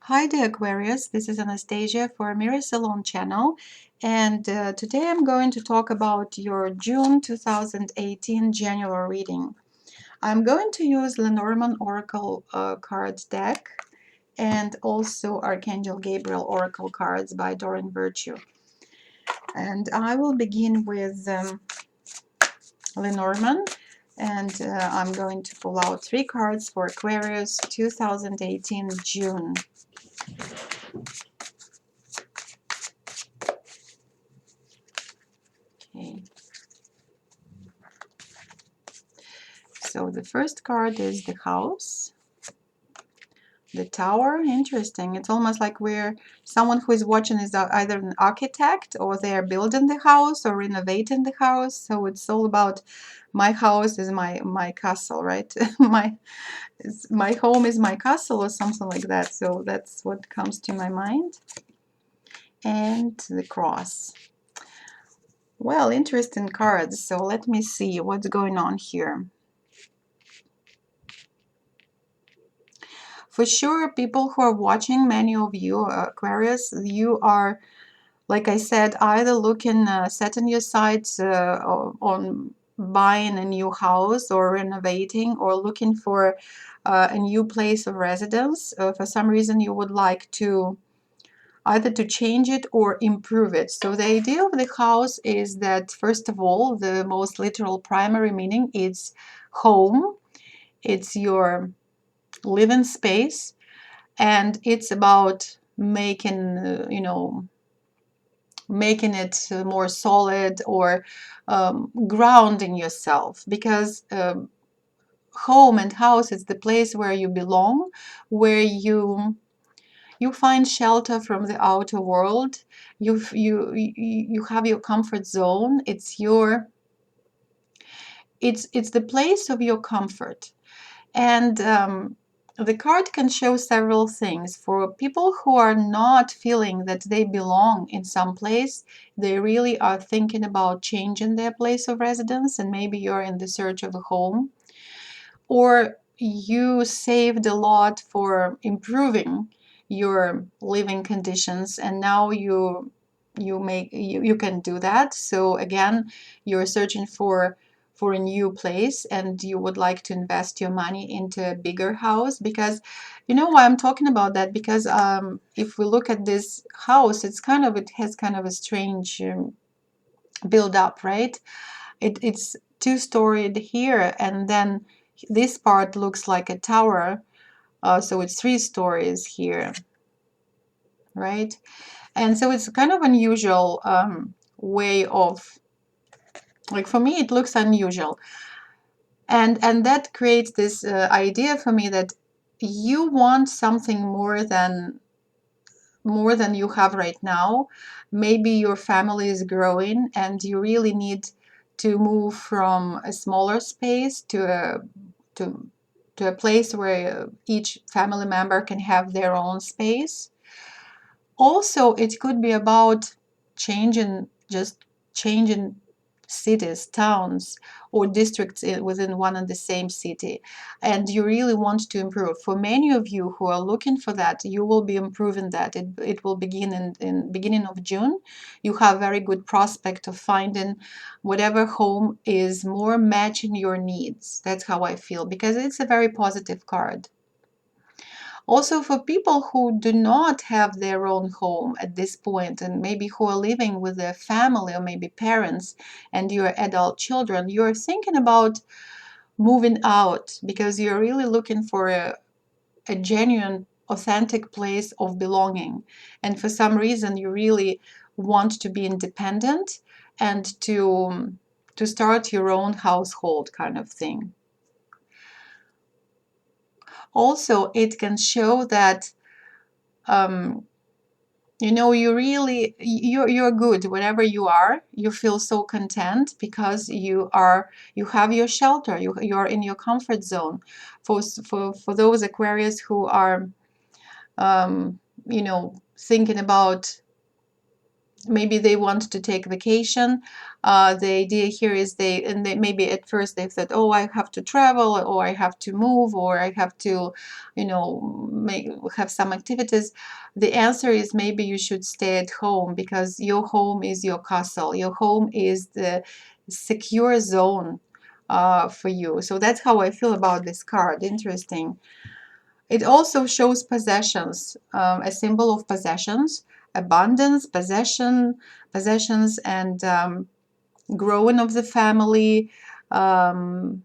Hi there, Aquarius. This is Anastasia for Amira Salon channel, and today I'm going to talk about your June 2018 January reading. I'm going to use Lenormand Oracle cards deck and also Archangel Gabriel Oracle cards by Doreen Virtue. And I will begin with Lenormand, and I'm going to pull out 3 cards for Aquarius 2018 June. Okay. So the first card is the house, the tower. Interesting. It's almost like someone who is watching is either an architect or they're building the house or renovating the house. So it's all about my house is my castle, right? my home is my castle or something like that. So that's what comes to my mind. And the cross. Well, interesting cards. So let me see what's going on here. For sure, people who are watching, many of you, Aquarius, you are, like I said, either looking, setting your sights on buying a new house or renovating or looking for a new place of residence. For some reason, you would like to either to change it or improve it. So the idea of the house is that, first of all, the most literal primary meaning is home. It's your living space, and it's about making making it more solid or grounding yourself, because home and house is the place where you belong, where you find shelter from the outer world. You have your comfort zone. It's the place of your comfort. And the card can show several things. For people who are not feeling that they belong in some place, they really are thinking about changing their place of residence, and maybe you're in the search of a home, or you saved a lot for improving your living conditions, and now you can do that. So again, you're searching for a new place, and you would like to invest your money into a bigger house. Because you know why I'm talking about that, because if we look at this house, it has kind of a strange build up, right? It's two-storied here, and then this part looks like a tower, so it's 3 stories here, right? And so it's kind of unusual way of, like, for me it looks unusual, and that creates this idea for me that you want something more than you have right now. Maybe your family is growing and you really need to move from a smaller space to a place where each family member can have their own space. Also, it could be about changing cities, towns, or districts within one and the same city, and you really want to improve. For many of you who are looking for that, you will be improving that. It will begin in beginning of June. You have very good prospect of finding whatever home is more matching your needs. That's how I feel, because it's a very positive card. Also, for people who do not have their own home at this point, and maybe who are living with their family or maybe parents and your adult children, you're thinking about moving out because you're really looking for a genuine, authentic place of belonging. And for some reason, you really want to be independent and to start your own household kind of thing. Also, it can show that you're good wherever you are. You feel so content because you have your shelter. You're in your comfort zone. For those Aquarius who are thinking about maybe they want to take vacation. The idea here is they maybe at first they've said, oh, I have to travel, or I have to move, or I have to, you know, have some activities. The answer is maybe you should stay at home, because your home is your castle. Your home is the secure zone for you. So that's how I feel about this card. Interesting. It also shows possessions, a symbol of possessions, abundance, possessions, and growing of the family, um,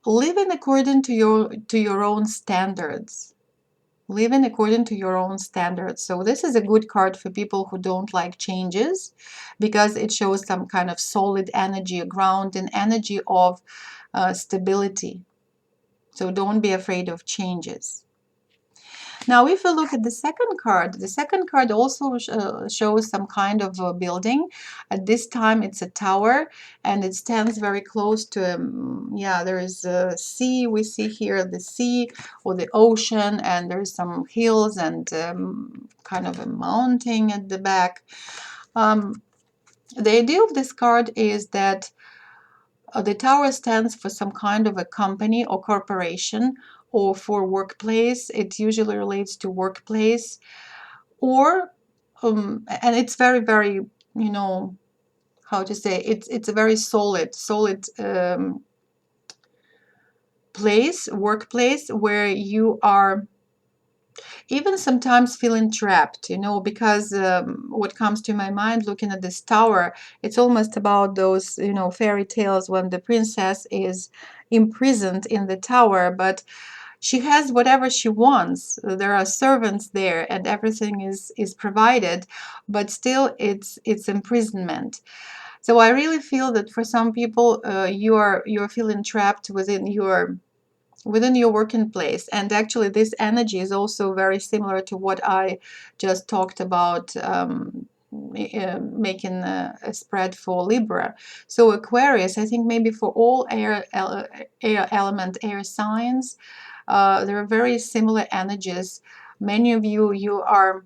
living according to your own standards. Living according to your own standards. So this is a good card for people who don't like changes, because it shows some kind of solid energy, a ground and energy of stability. So don't be afraid of changes. Now, if we look at the second card also shows some kind of a building. At this time, it's a tower, and it stands very close to, yeah, there is a sea. We see here the sea or the ocean, and there's some hills and kind of a mountain at the back. The idea of this card is that the tower stands for some kind of a company or corporation, or for workplace. It usually relates to workplace, or and it's very, very, you know, how to say, it's a very solid workplace, where you are even sometimes feeling trapped, you know, because what comes to my mind looking at this tower, it's almost about those, you know, fairy tales when the princess is imprisoned in the tower, but she has whatever she wants. There are servants there, and everything is provided, but still it's imprisonment. So I really feel that for some people, you're feeling trapped within your working place. And actually this energy is also very similar to what I just talked about, making a spread for Libra. So Aquarius, I think maybe for all air element, air signs, there are very similar energies. Many of you are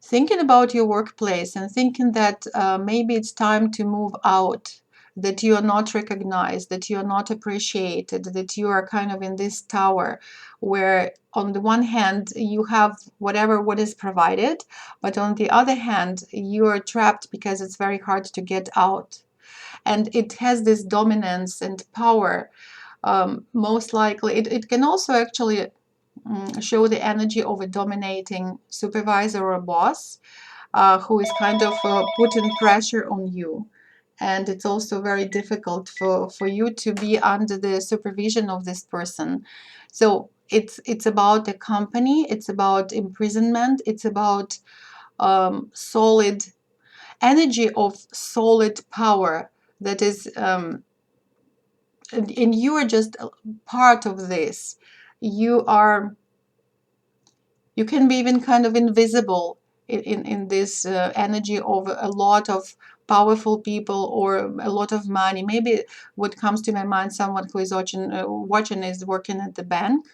thinking about your workplace and thinking that maybe it's time to move out, that you are not recognized, that you are not appreciated, that you are kind of in this tower where on the one hand you have what is provided, but on the other hand you are trapped because it's very hard to get out. And it has this dominance and power. Most likely it can also actually show the energy of a dominating supervisor or boss, who is kind of putting pressure on you. And it's also very difficult for you to be under the supervision of this person. So it's about a company, it's about imprisonment, it's about solid energy of solid power that is, and you are just part of this. You can be even kind of invisible in this energy of a lot of powerful people or a lot of money. Maybe what comes to my mind, someone who is watching is working at the bank.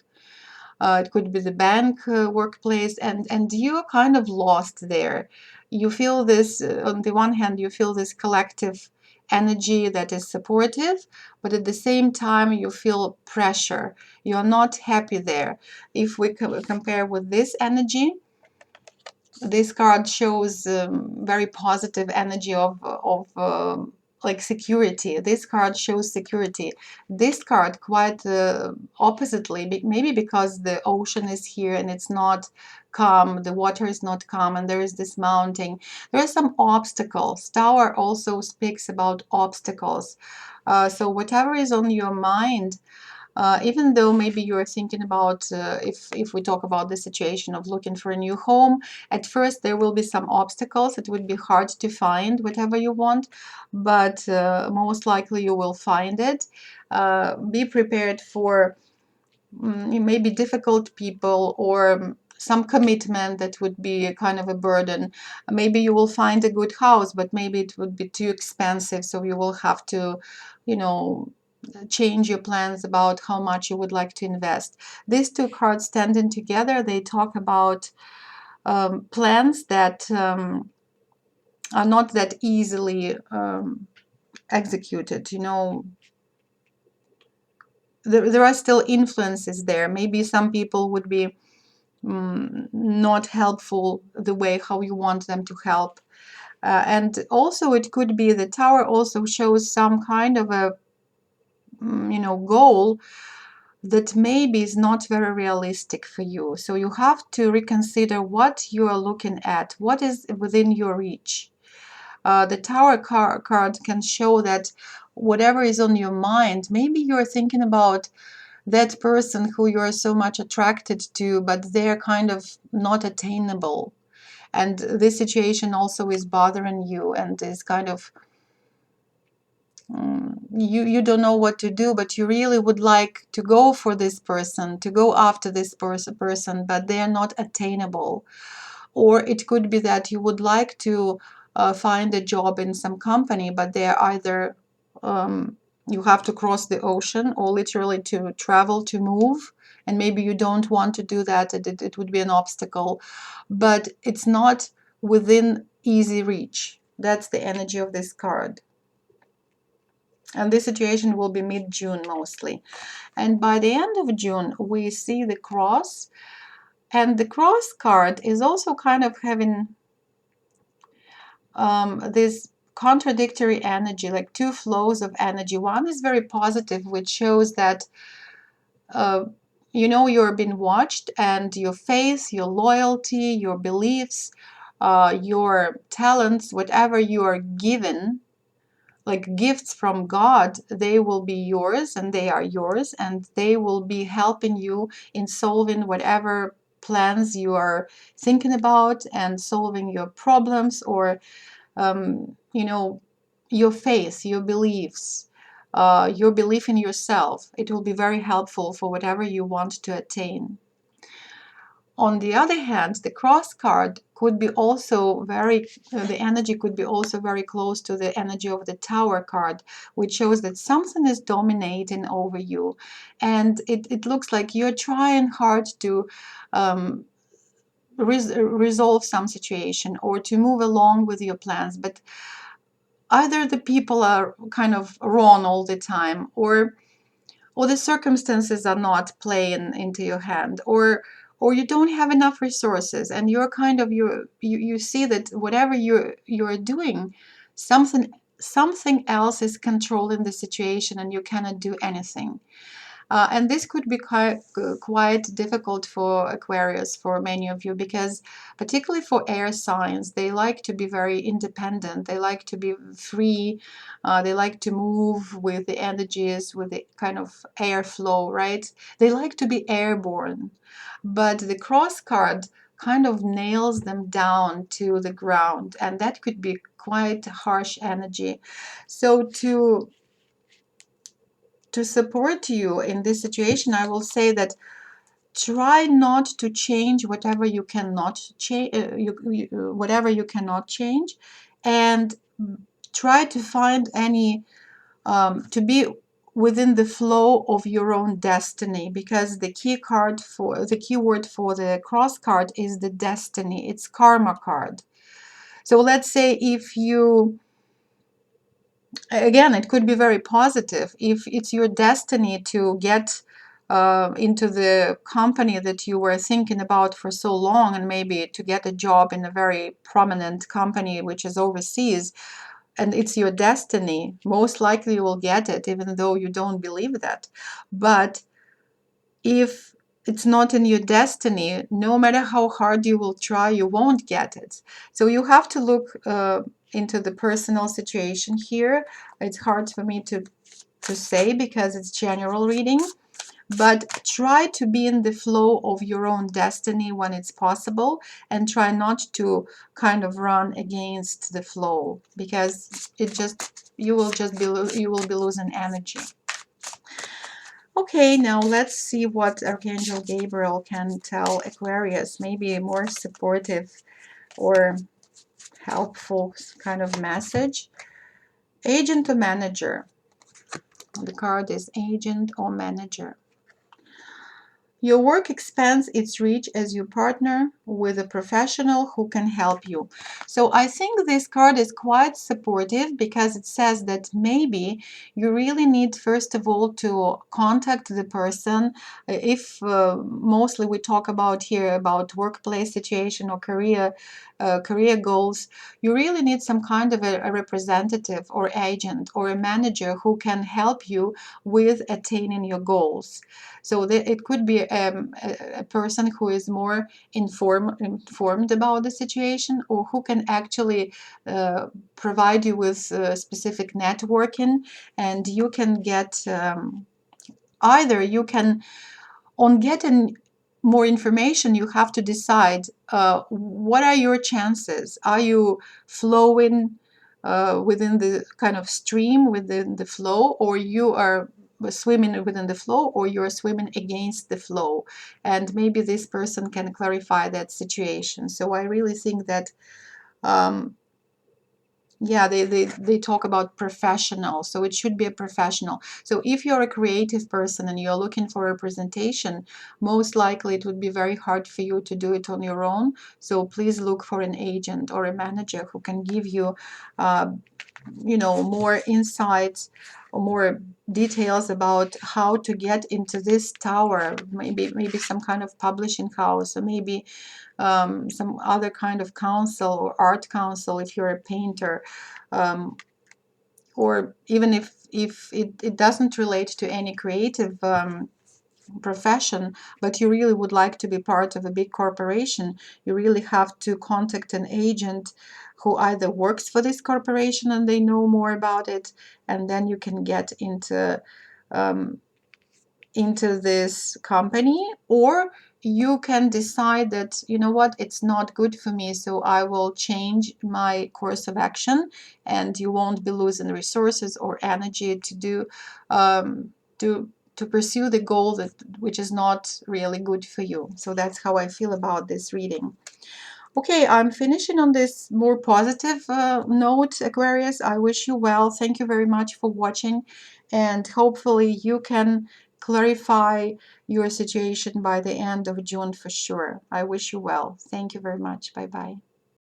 It could be the bank workplace, and you're kind of lost there. You feel this, on the one hand, you feel this collective energy that is supportive, but at the same time, you feel pressure. You're not happy there. If we compare with this energy, this card shows very positive energy of like security. This card shows security. This card quite oppositely, maybe because the ocean is here and it's not calm, the water is not calm, and there is this mountain. There are some obstacles. Tower also speaks about obstacles. So whatever is on your mind, even though maybe you're thinking about, if we talk about the situation of looking for a new home, at first there will be some obstacles. It would be hard to find whatever you want, but most likely you will find it. Be prepared for maybe difficult people, or some commitment that would be a kind of a burden. Maybe you will find a good house, but maybe it would be too expensive, so you will have to, you know, change your plans about how much you would like to invest. These two cards standing together, they talk about plans that are not that easily executed. You know, there are still influences there. Maybe some people would be not helpful the way how you want them to help. And also it could be the Tower also shows some kind of a you know, goal that maybe is not very realistic for you. So you have to reconsider what you are looking at, what is within your reach. The Tower card can show that whatever is on your mind, maybe you're thinking about that person who you're so much attracted to, but they're kind of not attainable. And this situation also is bothering you and is kind of you don't know what to do, but you really would like to go for this person, to go after this person, but they are not attainable. Or it could be that you would like to find a job in some company, but they're either you have to cross the ocean or literally to travel, to move, and maybe you don't want to do that. It would be an obstacle, but it's not within easy reach. That's the energy of this card. And this situation will be mid-June mostly. And by the end of June, we see the cross. And the cross card is also kind of having this contradictory energy, like two flows of energy. One is very positive, which shows that you know you're being watched, and your faith, your loyalty, your beliefs, your talents, whatever you are given, like gifts from God, they will be yours and they are yours, and they will be helping you in solving whatever plans you are thinking about and solving your problems, or you know, your faith, your beliefs, your belief in yourself. It will be very helpful for whatever you want to attain. On the other hand, the cross card could be also very, the energy could be also very close to the energy of the Tower card, which shows that something is dominating over you. And it looks like you're trying hard to resolve some situation or to move along with your plans, but either the people are kind of wrong all the time, or the circumstances are not playing into your hand, or you don't have enough resources, and you're kind of you see that whatever you're doing, something else is controlling the situation and you cannot do anything. And this could be quite difficult for Aquarius, for many of you, because particularly for air signs, they like to be very independent. They like to be free. They like to move with the energies, with the kind of airflow, right? They like to be airborne. But the cross card kind of nails them down to the ground, and that could be quite harsh energy. So to support you in this situation, I will say that try not to change whatever you cannot change, whatever you cannot change, and try to find any to be within the flow of your own destiny, because the key word for the cross card is the destiny. It's karma card. So let's say if you, again, it could be very positive. If it's your destiny to get into the company that you were thinking about for so long, and maybe to get a job in a very prominent company which is overseas, and it's your destiny, most likely you will get it, even though you don't believe that. But if it's not in your destiny, no matter how hard you will try, you won't get it. So you have to look into the personal situation here. It's hard for me to say because it's general reading, but try to be in the flow of your own destiny when it's possible, and try not to kind of run against the flow, because you will be losing energy. Okay, now let's see what Archangel Gabriel can tell Aquarius. Maybe a more supportive or helpful kind of message. Agent or manager. The card is agent or manager. Your work expands its reach as you partner with a professional who can help you. So I think this card is quite supportive because it says that maybe you really need, first of all, to contact the person. If mostly we talk about here about workplace situation or career goals, you really need some kind of a representative or agent or a manager who can help you with attaining your goals. So it could be a person who is more informed about the situation, or who can actually provide you with specific networking, and you can get either you can, on getting more information, you have to decide what are your chances. Are you flowing within the kind of stream, within the flow, or you are swimming within the flow, or you're swimming against the flow? And maybe this person can clarify that situation. So I really think that um, yeah, they talk about professional, so it should be a professional. So if you're a creative person and you're looking for representation, most likely it would be very hard for you to do it on your own. So please look for an agent or a manager who can give you uh, more insights or more details about how to get into this tower. Maybe some kind of publishing house, or maybe some other kind of council or art council if you're a painter, or even if it doesn't relate to any creative profession, but you really would like to be part of a big corporation, you really have to contact an agent who either works for this corporation and they know more about it, and then you can get um, into this company. Or you can decide that, you know what, it's not good for me, so I will change my course of action, and you won't be losing resources or energy to do to pursue the goal that which is not really good for you. So that's how I feel about this reading. Okay, I'm finishing on this more positive note, Aquarius. I wish you well. Thank you very much for watching, and hopefully you can clarify your situation by the end of June for sure. I wish you well. Thank you very much. Bye bye.